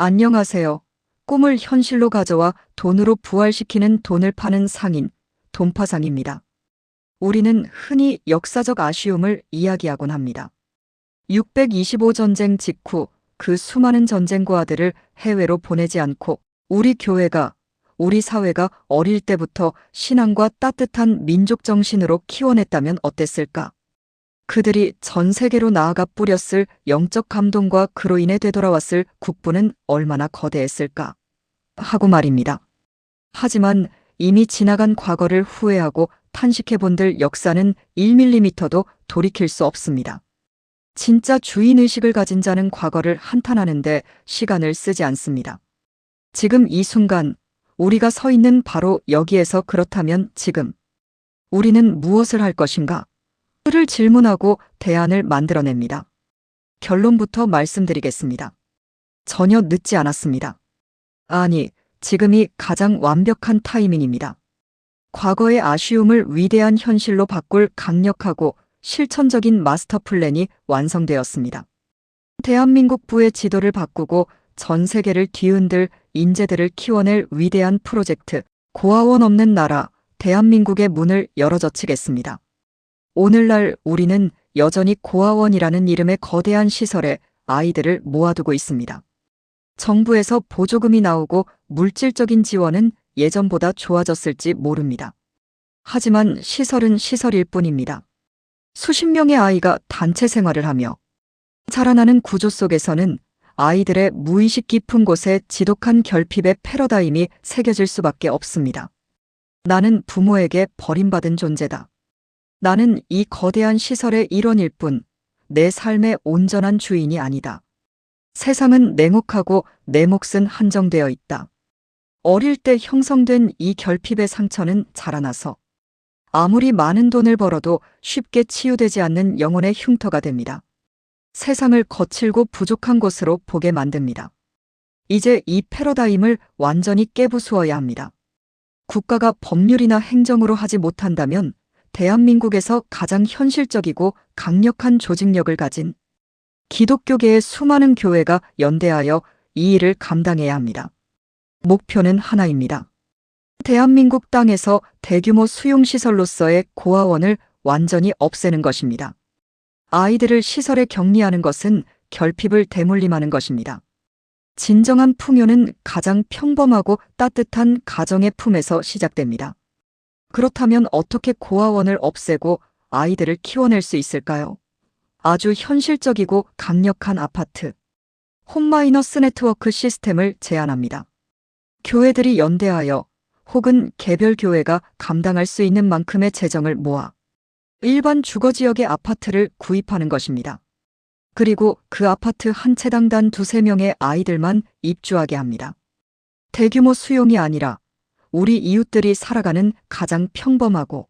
안녕하세요. 꿈을 현실로 가져와 돈으로 부활시키는 돈을 파는 상인, 돈파상입니다. 우리는 흔히 역사적 아쉬움을 이야기하곤 합니다. 625 전쟁 직후 그 수많은 전쟁고아들을 해외로 보내지 않고 우리 교회가, 우리 사회가 어릴 때부터 신앙과 따뜻한 민족 정신으로 키워냈다면 어땠을까? 그들이 전 세계로 나아가 뿌렸을 영적 감동과 그로 인해 되돌아왔을 국부는 얼마나 거대했을까? 하고 말입니다. 하지만 이미 지나간 과거를 후회하고 탄식해본들 역사는 1mm도 돌이킬 수 없습니다. 진짜 주인의식을 가진 자는 과거를 한탄하는데 시간을 쓰지 않습니다. 지금 이 순간 우리가 서 있는 바로 여기에서 그렇다면 지금 우리는 무엇을 할 것인가? 를 질문하고 대안을 만들어냅니다. 결론부터 말씀드리겠습니다. 전혀 늦지 않았습니다. 아니, 지금이 가장 완벽한 타이밍입니다. 과거의 아쉬움을 위대한 현실로 바꿀 강력하고 실천적인 마스터 플랜이 완성되었습니다. 대한민국부의 지도를 바꾸고 전 세계를 뒤흔들 인재들을 키워낼 위대한 프로젝트, 고아원 없는 나라, 대한민국의 문을 열어젖히겠습니다. 오늘날 우리는 여전히 고아원이라는 이름의 거대한 시설에 아이들을 모아두고 있습니다. 정부에서 보조금이 나오고 물질적인 지원은 예전보다 좋아졌을지 모릅니다. 하지만 시설은 시설일 뿐입니다. 수십 명의 아이가 단체 생활을 하며 자라나는 구조 속에서는 아이들의 무의식 깊은 곳에 지독한 결핍의 패러다임이 새겨질 수밖에 없습니다. 나는 부모에게 버림받은 존재다. 나는 이 거대한 시설의 일원일 뿐, 내 삶의 온전한 주인이 아니다. 세상은 냉혹하고 내 몫은 한정되어 있다. 어릴 때 형성된 이 결핍의 상처는 자라나서 아무리 많은 돈을 벌어도 쉽게 치유되지 않는 영혼의 흉터가 됩니다. 세상을 거칠고 부족한 곳으로 보게 만듭니다. 이제 이 패러다임을 완전히 깨부수어야 합니다. 국가가 법률이나 행정으로 하지 못한다면 대한민국에서 가장 현실적이고 강력한 조직력을 가진 기독교계의 수많은 교회가 연대하여 이 일을 감당해야 합니다. 목표는 하나입니다. 대한민국 땅에서 대규모 수용시설로서의 고아원을 완전히 없애는 것입니다. 아이들을 시설에 격리하는 것은 결핍을 대물림하는 것입니다. 진정한 풍요는 가장 평범하고 따뜻한 가정의 품에서 시작됩니다. 그렇다면 어떻게 고아원을 없애고 아이들을 키워낼 수 있을까요? 아주 현실적이고 강력한 아파트, 홈마이너스 네트워크 시스템을 제안합니다. 교회들이 연대하여 혹은 개별 교회가 감당할 수 있는 만큼의 재정을 모아 일반 주거지역의 아파트를 구입하는 것입니다. 그리고 그 아파트 한 채당 단 2~3명의 아이들만 입주하게 합니다. 대규모 수용이 아니라 우리 이웃들이 살아가는 가장 평범하고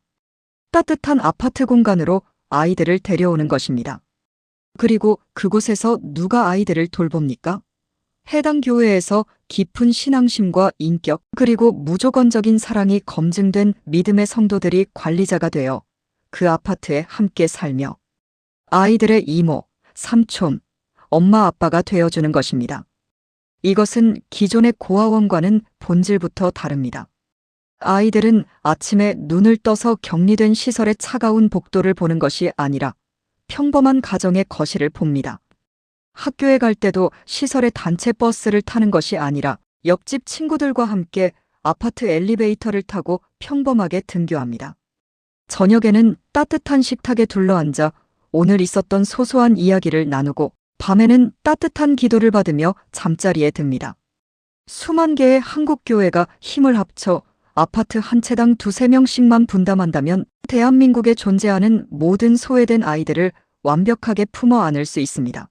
따뜻한 아파트 공간으로 아이들을 데려오는 것입니다. 그리고 그곳에서 누가 아이들을 돌봅니까? 해당 교회에서 깊은 신앙심과 인격 그리고 무조건적인 사랑이 검증된 믿음의 성도들이 관리자가 되어 그 아파트에 함께 살며 아이들의 이모, 삼촌, 엄마 아빠가 되어주는 것입니다. 이것은 기존의 고아원과는 본질부터 다릅니다. 아이들은 아침에 눈을 떠서 격리된 시설의 차가운 복도를 보는 것이 아니라 평범한 가정의 거실을 봅니다. 학교에 갈 때도 시설의 단체 버스를 타는 것이 아니라 옆집 친구들과 함께 아파트 엘리베이터를 타고 평범하게 등교합니다. 저녁에는 따뜻한 식탁에 둘러앉아 오늘 있었던 소소한 이야기를 나누고 밤에는 따뜻한 기도를 받으며 잠자리에 듭니다. 수만 개의 한국 교회가 힘을 합쳐 아파트 한 채당 2~3명씩만 분담한다면 대한민국에 존재하는 모든 소외된 아이들을 완벽하게 품어 안을 수 있습니다.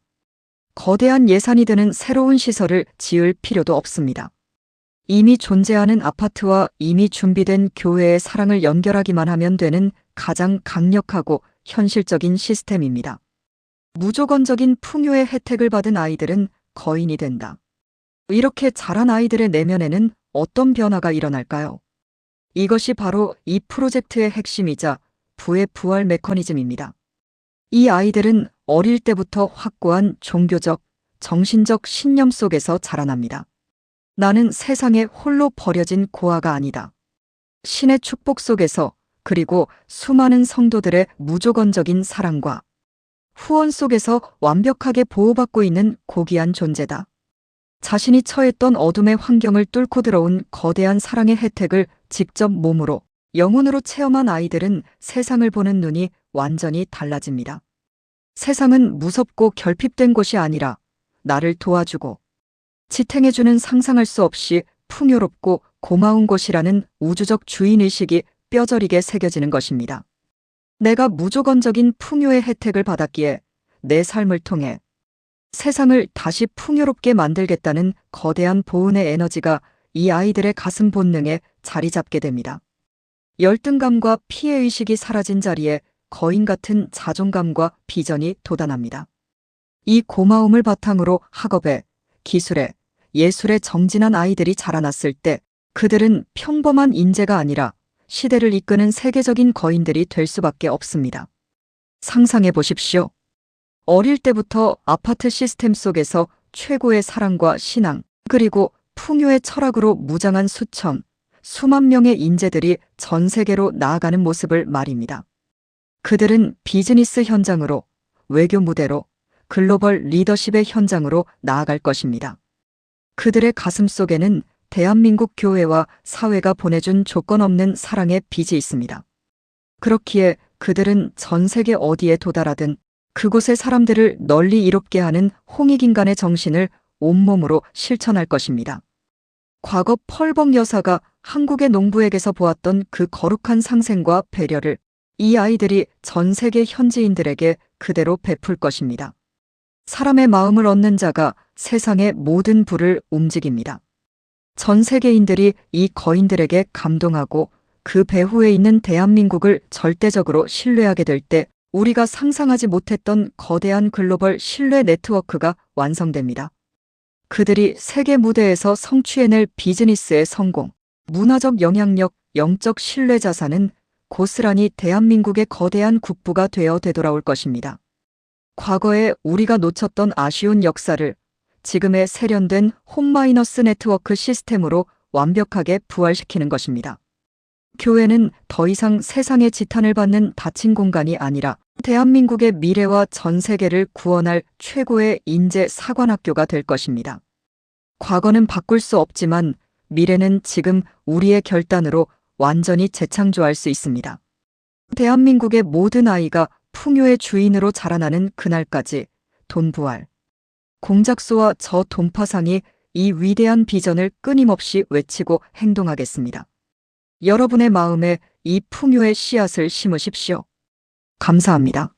거대한 예산이 드는 새로운 시설을 지을 필요도 없습니다. 이미 존재하는 아파트와 이미 준비된 교회의 사랑을 연결하기만 하면 되는 가장 강력하고 현실적인 시스템입니다. 무조건적인 풍요의 혜택을 받은 아이들은 거인이 된다. 이렇게 자란 아이들의 내면에는 어떤 변화가 일어날까요? 이것이 바로 이 프로젝트의 핵심이자 부의 부활 메커니즘입니다. 이 아이들은 어릴 때부터 확고한 종교적, 정신적 신념 속에서 자라납니다. 나는 세상에 홀로 버려진 고아가 아니다. 신의 축복 속에서, 그리고 수많은 성도들의 무조건적인 사랑과 후원 속에서 완벽하게 보호받고 있는 고귀한 존재다. 자신이 처했던 어둠의 환경을 뚫고 들어온 거대한 사랑의 혜택을 직접 몸으로, 영혼으로 체험한 아이들은 세상을 보는 눈이 완전히 달라집니다. 세상은 무섭고 결핍된 곳이 아니라 나를 도와주고 지탱해주는 상상할 수 없이 풍요롭고 고마운 곳이라는 우주적 주인의식이 뼈저리게 새겨지는 것입니다. 내가 무조건적인 풍요의 혜택을 받았기에 내 삶을 통해 세상을 다시 풍요롭게 만들겠다는 거대한 보은의 에너지가 이 아이들의 가슴 본능에 자리 잡게 됩니다. 열등감과 피해의식이 사라진 자리에 거인 같은 자존감과 비전이 돋아납니다. 이 고마움을 바탕으로 학업에, 기술에, 예술에 정진한 아이들이 자라났을 때 그들은 평범한 인재가 아니라 시대를 이끄는 세계적인 거인들이 될 수밖에 없습니다. 상상해 보십시오. 어릴 때부터 아파트 시스템 속에서 최고의 사랑과 신앙, 그리고 풍요의 철학으로 무장한 수만 명의 인재들이 전 세계로 나아가는 모습을 말입니다. 그들은 비즈니스 현장으로, 외교 무대로, 글로벌 리더십의 현장으로 나아갈 것입니다. 그들의 가슴 속에는 대한민국 교회와 사회가 보내준 조건 없는 사랑의 빚이 있습니다. 그렇기에 그들은 전 세계 어디에 도달하든 그곳의 사람들을 널리 이롭게 하는 홍익인간의 정신을 온몸으로 실천할 것입니다. 과거 펄벅 여사가 한국의 농부에게서 보았던 그 거룩한 상생과 배려를 이 아이들이 전 세계 현지인들에게 그대로 베풀 것입니다. 사람의 마음을 얻는 자가 세상의 모든 부를 움직입니다. 전 세계인들이 이 거인들에게 감동하고 그 배후에 있는 대한민국을 절대적으로 신뢰하게 될 때 우리가 상상하지 못했던 거대한 글로벌 신뢰 네트워크가 완성됩니다. 그들이 세계 무대에서 성취해낼 비즈니스의 성공, 문화적 영향력, 영적 신뢰 자산은 고스란히 대한민국의 거대한 국부가 되어 되돌아올 것입니다. 과거에 우리가 놓쳤던 아쉬운 역사를 지금의 세련된 홈마이너스 네트워크 시스템으로 완벽하게 부활시키는 것입니다. 교회는 더 이상 세상의 지탄을 받는 닫힌 공간이 아니라 대한민국의 미래와 전 세계를 구원할 최고의 인재 사관학교가 될 것입니다. 과거는 바꿀 수 없지만 미래는 지금 우리의 결단으로 완전히 재창조할 수 있습니다. 대한민국의 모든 아이가 풍요의 주인으로 자라나는 그날까지 돈부활, 공작소와 저 돈파상이 이 위대한 비전을 끊임없이 외치고 행동하겠습니다. 여러분의 마음에 이 풍요의 씨앗을 심으십시오. 감사합니다.